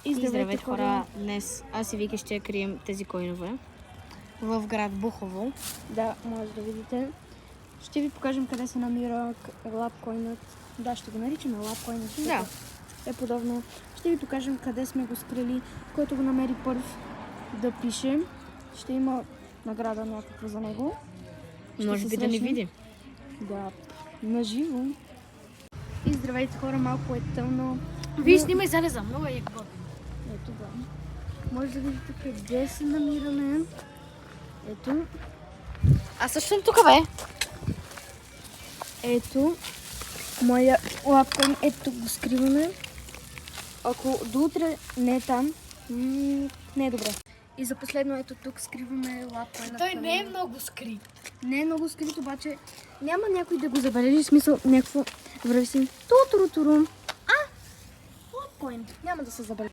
И здравейте хора! Днес аз и Вики ще крием тези коинове в град Бухово. Да, може да видите. Ще ви покажем къде се намира лапкоинът. Да, ще го наричаме лапкоинът. Да. Е подобно. Ще ви покажем къде сме го скрили. Който го намери първ да пише. Ще има награда някаква за него. Може би да ни види. Да, наживо. И здравейте хора, малко е тъмно. Вие снимай залеза, много е яко. Ето да. Може да видите къде се намираме. Ето. Аз също съм тук, бе. Ето. Моя лапкоин. Ето го скриваме. Ако до утре не е там, не е добре. И за последно ето тук скриваме лапкоина. Той не е много скрит. Не е много скрит, обаче няма някой да го забележи. В смисъл някакво върви си. Ту-туру-туру. Лапкоин. Няма да се забележи.